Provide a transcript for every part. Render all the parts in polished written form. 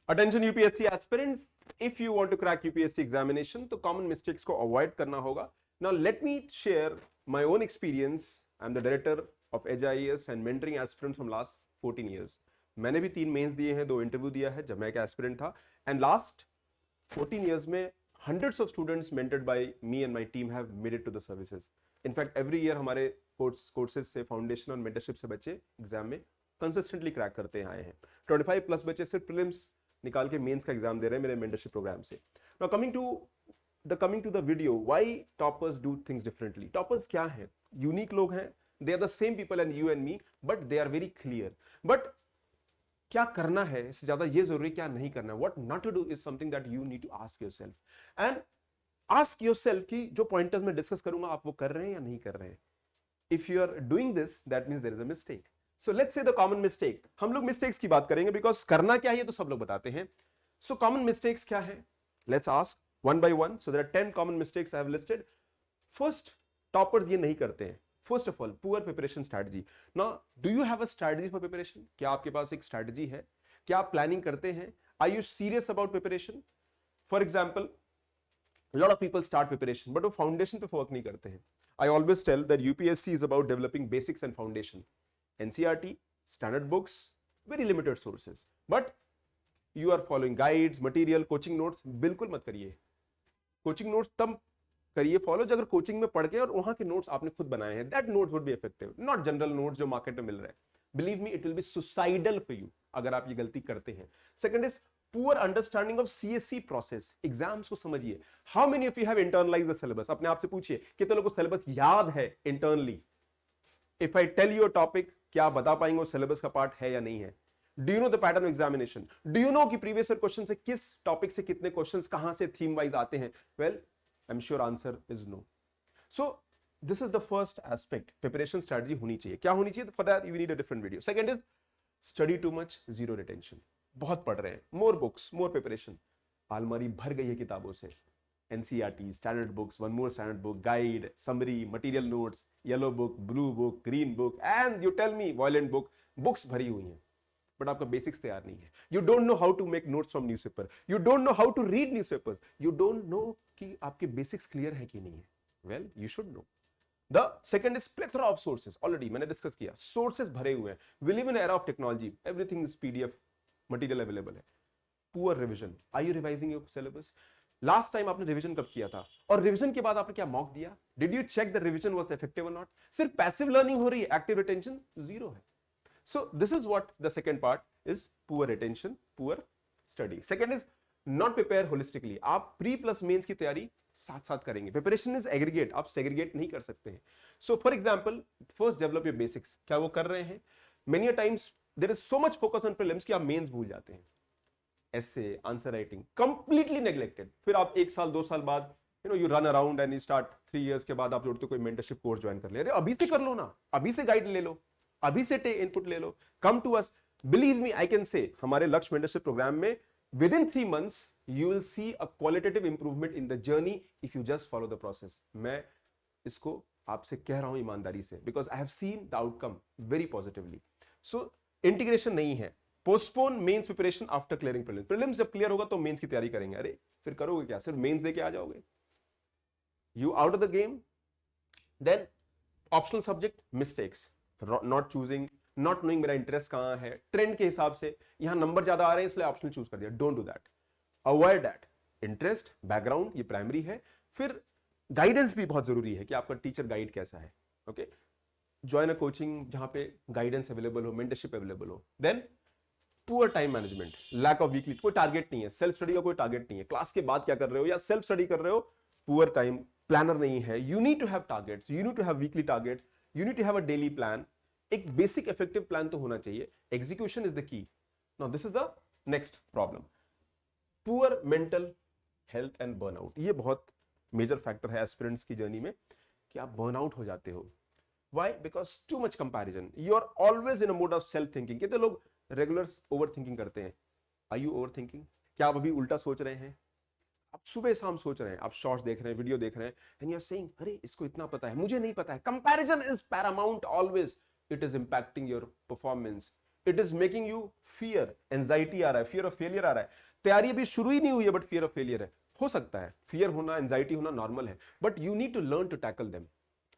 Attention UPSC aspirants, if you want to crack UPSC examination तो common mistakes को avoid करना होगा. Now let me share my own experience. I am the director of Edge IAS and mentoring aspirants from last 14 years. मैंने भी 3 mains दिए हैं, 2 interview दिया है जब मैं एक एस्पिरेंट था. एंड लास्ट 14 years में hundreds of students mentored by me and my team have made it to the services. In fact, every year हमारे कोर्सेज से फाउंडेशन और मेंटरशिप से बच्चे एग्जाम में कंसिस्टेंटली क्रैक करते आए हैं. 25 प्लस बच्चे सिर्फ प्रीलिम्स निकाल के मेंस का एग्जाम दे रहे हैं मेरे मेंटरशिप प्रोग्राम से. Now coming to the video, why toppers do things differently. Toppers क्या हैं? यूनिक लोग हैं. They are the same people and you and me, but they are very clear. But क्या करना है इससे ज्यादा ये जरूरी क्या नहीं करना है. What not to do is something that you need to ask yourself. And ask yourself कि जो पॉइंटर्स मैं डिस्कस करूंगा आप वो कर रहे हैं या नहीं कर रहे हैं. If you are doing this that means there is a mistake. So let's say the common mistake. हम लोग मिस्टेक्स की बात करेंगे बिकॉज करना क्या है तो सब लोग बताते हैं. सो कॉमन मिस्टेक्स क्या है, let's ask one by one. So there are 10 common mistakes I have listed. First, toppers ये नहीं करते हैं. First of all, poor preparation strategy. Now do you have a strategy for preparation? क्या आपके पास एक strategy है? क्या आप प्लानिंग करते हैं? Are you serious about preparation? For example, lot of people start preparation but वो फाउंडेशन पे फोकस नहीं करते हैं. I always tell that UPSC is about developing basics and foundation. NCERT, standard books, very limited sources, but you are following guides, material, coaching notes. बिल्कुल मत करिए. Coaching notes तब करिए फॉलो जब अगर कोचिंग में पढ़ के और वहां के नोट्स आपने खुद बनाए हैं. That notes would be effective, not general notes जो मार्केट में मिल रहे हैं. Believe me, it will be suicidal for you अगर आप ये गलती करते हैं. Second is poor understanding of CSC process. Exams को समझिए. How many of you have internalised the syllabus? अपने आप से पूछिए कितने लोगों को सिलेबस याद है internally. If I tell you a topic, क्या आप बता पाएंगे वो सिलेबस का पार्ट है या नहीं है? Do you know the pattern examination? Do you know कि प्रीवियस ईयर क्वेश्चन से किस टॉपिक से कितने क्वेश्चंस कहां से थीम वाइज आते हैं? Well, I'm sure answer is no. So this is the first aspect. Preparation strategy होनी चाहिए. क्या होनी चाहिए? For that you need a different video. Second is study too much, zero retention. बहुत पढ़ रहे हैं. More books, more preparation. अलमारी भर गई है किताबों से. NCERT, standard books, one more standard book, guide, summary, material notes, yellow book, blue book, green book, and you tell me violent book. Books भरी हुई हैं. बट आपका बेसिक्स तैयार नहीं है. You don't know how to make notes from newspaper. You don't know how to read newspapers. You don't know कि आपके basics clear है कि नहीं है. Well, you should know. The second is plethora of sources. Already मैंने discuss किया. Sources भरे हुए हैं. We live in era of technology. Everything is PDF material available है. Poor revision. Are you revising your syllabus? Last time आपने revision कब किया था? और रिवीजन के बाद आपने क्या मॉक दिया? Did you check the revision was effective और नॉट? सिर्फ पैसिव लर्निंग हो रही है, एक्टिव रिटेंशन जीरो है. So this is what the second part is: poor retention, poor study. Second is not prepare holistically. आप pre plus mains की तैयारी साथ साथ करेंगे. Preparation is aggregate. आप segregate नहीं कर सकते हैं. So for example, first develop your basics. क्या वो कर रहे हैं? Many a times there is so much focus on prelims कि आप mains भूल जाते हैं. Essay, answer writing, completely neglected. फिर आप 1 साल 2 साल बाद you run around and you start 3 years के बाद आप जोड़ते कोई mentorship course ज्वाइन कर ले. अरे अभी से कर लो ना, अभी से गाइड ले लो, अभी से इनपुट ले लो. Come to us. Believe me, I can say हमारे लक्ष्य मेंटरशिप प्रोग्राम में within 3 months you will see a qualitative improvement in the journey if you just follow the process. मैं इसको आपसे कह रहा हूं ईमानदारी से, because I have seen the outcome very positively. So integration नहीं है. Postpone mains preparation after clearing prelims. Prelims जब क्लियर होगा तो मेंस की तैयारी करेंगे. अरे फिर करोगे क्या? सिर्फ मेंस देके आ जाओगे? You out of the game. Then optional subject mistakes. Not choosing, not knowing मेरा इंटरेस्ट कहां है, ट्रेंड के हिसाब से यहां नंबर ज्यादा आ रहे हैं इसलिए ऑप्शनल चूज कर दिया. Don't do that. Avoid that. Interest, background ये प्राइमरी है. फिर गाइडेंस भी बहुत जरूरी है कि आपका टीचर गाइड कैसा है. ओके, ज्वाइन अ कोचिंग जहां पे गाइडेंस अवेलेबल हो, मेंटरशिप अवेलेबल हो. Then poor time management, lack of weekly. कोई टारगेट नहीं है. सेल्फ स्टडी का कोई टारगेट नहीं है. क्लास के बाद क्या कर रहे हो या सेल्फ स्टडी कर रहे हो. पुअर टाइम प्लानर नहीं है. You need to have targets. You need to have weekly targets. You need to have a daily plan. एक बेसिक इफेक्टिव प्लान तो होना चाहिए. Execution is the key. Now this is the next problem. Poor mental health and burnout. ये बहुत major factor है aspirants की journey में कि आप बर्नआउट हो जाते हो. Why? Because too much comparison. You are always in a mode of self thinking. कितने लोग रेगुलर ओवर थिंकिंग करते हैं? Are you overthinking? क्या आप अभी उल्टा सोच रहे हैं? आप सुबह शाम सोच रहे हैं, आप शॉर्ट्स देख रहे हैं, वीडियो देख रहे हैं, एंड यू आर सेइंग अरे इसको इतना पता है, मुझे नहीं पता है. Comparison is paramount always. It is impacting your performance. It is making you fear, anxiety आ रहा है, फियर ऑफ फेलियर आ रहा है, तैयारी अभी शुरू ही नहीं हुई है बट फियर ऑफ फेलियर है, हो सकता है फियर होना, एंजाइटी होना नॉर्मल है, but you need to learn to tackle them.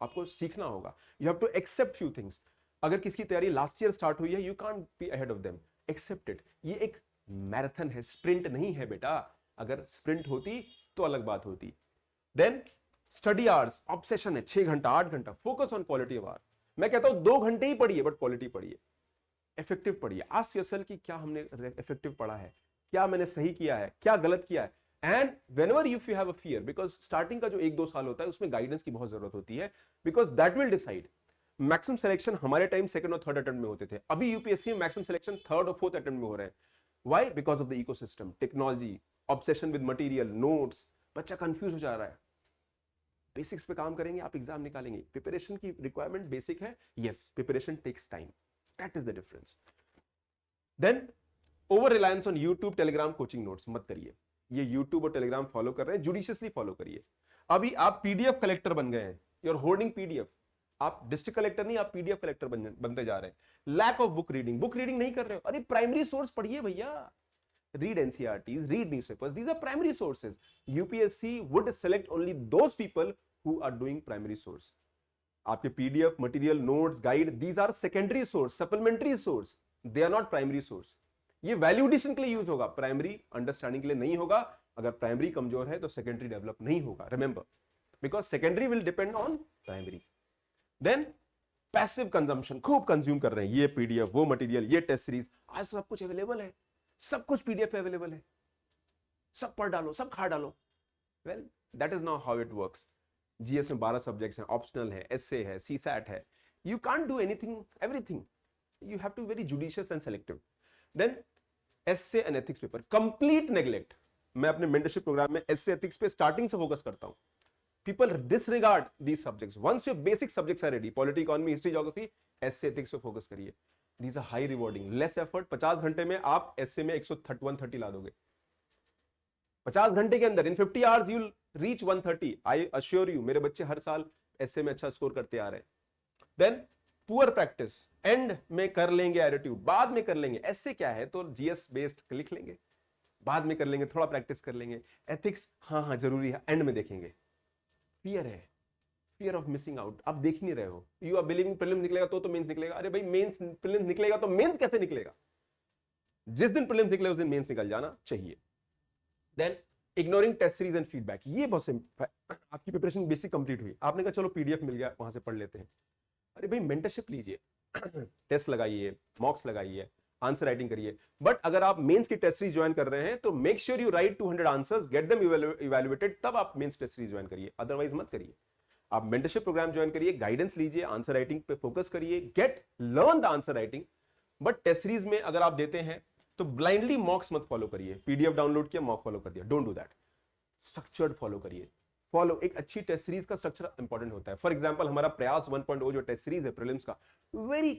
आपको सीखना होगा, you have to accept few things. अगर किसी की तैयारी लास्ट ईयर स्टार्ट हुई है, you can't be ahead of them, accept it. ये एक मैराथन है, स्प्रिंट नहीं है बेटा। अगर स्प्रिंट होती तो अलग बात होती। देन स्टडी आवर्स, ऑब्सेशन है 6 घंटा 8 घंटा, focus on quality of hour. मैं कहता हूं 2 घंटे ही पढ़िए बट क्वालिटी पढ़िए, इफेक्टिव पढ़िए। आस्क योरसेल्फ कि क्या हमने इफेक्टिव पढ़ा है, क्या मैंने सही किया है, क्या गलत किया है। And whenever you have a fear, because starting का जो 1-2 साल होता है उसमें गाइडेंस की बहुत जरूरत होती है, because that will decide. Maximum selection हमारे टाइम सेकंड और थर्ड अटेम्प्ट में होते थे, अभी यूपीएससी में मैक्सिमम सिलेक्शन थर्ड और फोर्थ अटेम्प्ट में हो रहे हैं। Why? Because of the ecosystem, technology, obsession with material, notes. बच्चा कंफ्यूज हो जा रहा है। बेसिक्स पे काम करेंगे, आप एग्जाम निकालेंगे। प्रिपरेशन की रिक्वायरमेंट बेसिक है, yes, preparation takes time, that is the difference. Then over reliance on YouTube, Telegram, coaching notes मत करिए। ये यूट्यूब और टेलीग्राम फॉलो कर रहे हैं, जुडिशियसली फॉलो करिए। अभी आप पीडीएफ कलेक्टर बन गए हैं, यूर होर्डिंग पीडीएफ। आप डिस्ट्रिक्ट कलेक्टर नहीं, आप पीडीएफ कलेक्टर बनते जा रहे हैं। Lack of book reading, book reading नहीं कर रहे हो। अरे प्राइमरी सोर्स पढ़िए भैया, read NCERTs, read newspapers. These are primary sources. UPSC would select only those people who are doing primary source. आपके PDF, material, notes, guide, these are secondary source, supplementary source. They are not primary source. ये value addition के लिए use होगा, primary understanding के लिए नहीं होगा। अगर प्राइमरी कमजोर है तो सेकेंडरी डेवलप नहीं होगा, remember, because secondary will depend on primary. Then passive consumption, खूब कंज्यूम कर रहे हैं, ये पीडीएफ, वो मटेरियल, ये टेस्ट सीरीज। आज तो सब कुछ अवेलेबल है, सब कुछ पीडीएफ पे अवेलेबल है, सब पढ़ डालो, सब खा डालो। Well, that is not how it works. GS में 12 सब्जेक्ट्स हैं, ऑप्शनल है, एसए है, सीसैट है। You can't do anything, everything. You have to very judicious and selective. Then essay and ethics paper, complete neglect. मैं अपने mentorship programme में essay ethics पे starting से फोकस करता हूं। People disregard these subjects. Once your basic subjects are ready, polity, economy, history, geography, essay ethics पे focus करिए। These are high rewarding, less effort। 50 घंटे में आप एसए में 130 ला दोगे। 50 घंटे के अंदर, इन 50 hours you reach 130। I assure you, मेरे बच्चे हर साल एसए में अच्छा स्कोर करते आ रहे हैं। देन पुअर प्रैक्टिस, एंड में कर लेंगे एडिट्यूड, बाद में कर लेंगे। एसए क्या है तो जीएस बेस्ड लिख लेंगे, बाद में कर लेंगे, थोड़ा प्रैक्टिस कर लेंगे। एथिक्स हाँ हाँ जरूरी है, एंड में देखेंगे। फियर है, फियर ऑफ मिसिंग आउट। आप देख नहीं रहे हो, यू आर बिलीविंग प्रीलिम्स निकलेगा तो मेंस निकलेगा। अरे भाई, मेंस प्रीलिम्स निकलेगा तो मेंस कैसे निकलेगा? जिस दिन प्रीलिम्स निकले उस दिन मेंस निकल जाना चाहिए। Then ignoring test series and feedback, ये बहुत आपकी प्रिपरेशन बेसिक कंप्लीट हुई, आपने कहा चलो पीडीएफ मिल गया, वहां से पढ़ लेते हैं। अरे भाई, मेंटरशिप लीजिए, टेस्ट लगाइए, मॉक्स लगाइए, आंसर राइटिंग करिए। बट अगर आप मेंस की टेस्ट सीरीज ज्वाइन कर रहे हैं तो make sure you write 200 answers, get them evaluated, तब आप मेंस टेस्ट सीरीज ज्वाइन करिए, अदरवाइज मत करिए। आप मेंटरशिप प्रोग्राम ज्वाइन करिए, गाइडेंस लीजिए, आंसर राइटिंग पे फोकस करिए, get learn the answer writing. But test series में अगर आप देते हैं तो ब्लाइंडली मॉक्स मत फॉलो करिए। पीडीएफ डाउनलोड किया, मॉक फॉलो कर दिया, don't do that. Structured follow करिए। फॉलो, एक अच्छी टेस्ट सीरीज का स्ट्रक्चर इंपॉर्टेंट होता है। फॉर एग्जांपल, हमारा प्रयास 1.0 जो टेस्ट सीरीज है प्रीलिम्स का, वेरी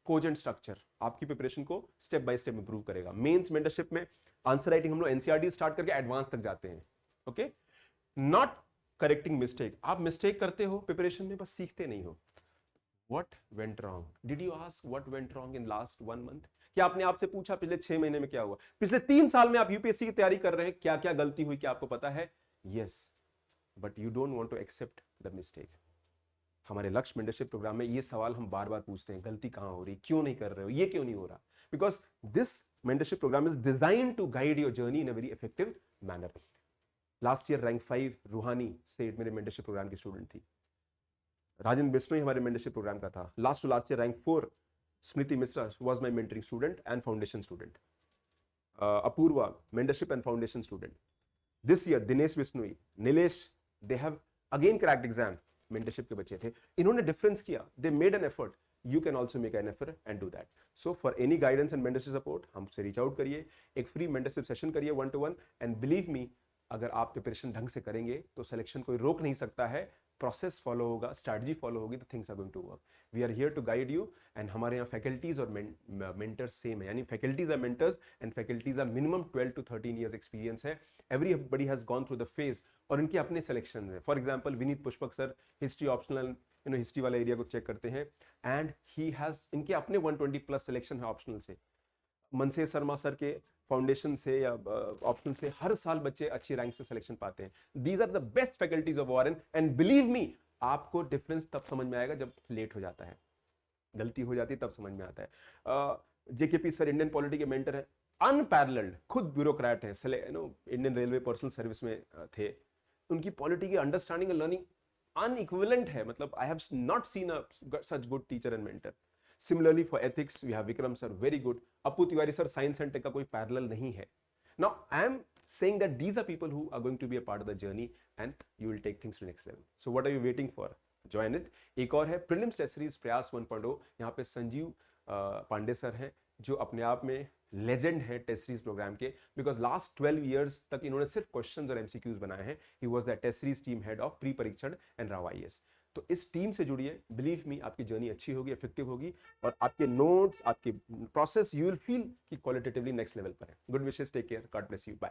कोजेंट स्ट्रक्चर, आपकी प्रिपरेशन को स्टेप बाय स्टेप इंप्रूव करेगा। मेंस मेंटरशिप में आंसर राइटिंग हम लोग एनसीईआरटी स्टार्ट करके एडवांस तक जाते हैं। Okay, not correcting mistake. आप मिस्टेक करते हो प्रिपरेशन में, बस सीखते नहीं हो। What went wrong? Did you ask what went wrong in last 1 month? क्या आपने आपसे पूछा पिछले 6 महीने में क्या हुआ? पिछले 3 साल में आप यूपीएससी की तैयारी कर रहे हैं, क्या क्या गलती हुई, क्या आपको पता है? Yes, but you don't want to accept the mistake. हमारे लक्ष्य मेंटरशिप प्रोग्राम में ये सवाल हम बार बार पूछते हैं, गलती कहां हो रही, क्यों नहीं कर रहे हो, ये क्यों नहीं हो रहा? Because this mentorship programme is designed to guide your journey in a very effective manner. Last year rank 5 Ruhani सेठ मेरे मेंटरशिप प्रोग्राम की स्टूडेंट थी। राजेंद्र बिश्नोई हमारे मेंटरशिप प्रोग्राम का था। Last to last year rank 4 Smriti Mishra was my mentoring student and foundation student. Apurva mentorship and foundation student. This year Dinesh Bishnoi, Nilesh, they have again cracked exam, mentorship के बच्चे थे। इन्होंने डिफरेंस किया, दे मेड एन एफर्ट। You can also make an effort and do that. So for any guidance and mentorship support, हमसे reach out करिए, एक free mentorship session करिए 1-to-1, and believe me, अगर आप प्रिपरेशन ढंग से करेंगे तो सिलेक्शन कोई रोक नहीं सकता है। प्रोसेस फॉलो होगा, स्ट्रैटेजी फॉलो होगी तो things are going to work. We are here to guide you, and हमारे यहाँ फैकल्टीज और मेंटर्स सेम है, यानी faculties are mentors and faculties are minimum 12 to 13 years experience है। Everybody has gone through the phase और इनके अपने selection है। For example Vineet Pushpak sir, history optional history वाले एरिया को चेक करते हैं, एंड ही हैज इनके अपने 120 प्लस सिलेक्शन है ऑप्शनल से, मनसे शर्मा सर के फाउंडेशन से या ऑप्शनल से हर साल बच्चे अच्छी रैंक से सिलेक्शन पाते हैं. These are the best faculties of ORN, and believe me आपको डिफरेंस तब समझ में आएगा जब लेट हो जाता है, गलती हो जाती है तब समझ में आता है. जेकेपी सर इंडियन पॉलिटी के मेंटर है, अनपैरेलल्ड, खुद ब्यूरोक्रेट हैं, इंडियन रेलवे पर्सनल सर्विस में थे. उनकी पॉलिटी की अंडरस्टैंडिंग एंड लर्निंग अनइक्विवेलेंट है, मतलब I have not seen a such good teacher and mentor. Similarly for ethics we have Vikram sir, very good. Appu Tiwari sir, science and tech का कोई parallel नहीं है. Now I am saying that these are people who are going to be a part of the journey and you will take things to the next level. So what are you waiting for? Join it. एक और है prelims test series प्रयास 1.0. यहाँ पे Sanjeev Pandey sir हैं जो अपने आप में लेजेंड है टेस्ट सीरीज प्रोग्राम के, बिकॉज लास्ट 12 इयर्स तक इन्होंने सिर्फ क्वेश्चंस और एमसीक्यूज बनाए हैं. He was the test series team head of pre परीक्षण एंड राव IAS. तो इस टीम से जुड़िए, बिलीव मी आपकी जर्नी अच्छी होगी, इफेक्टिव होगी, और आपके नोट्स, आपके प्रोसेस, यू विल फील कि क्वालिटेटिवली नेक्स्ट लेवल पर है. Good wishes, take care, God bless you, bye.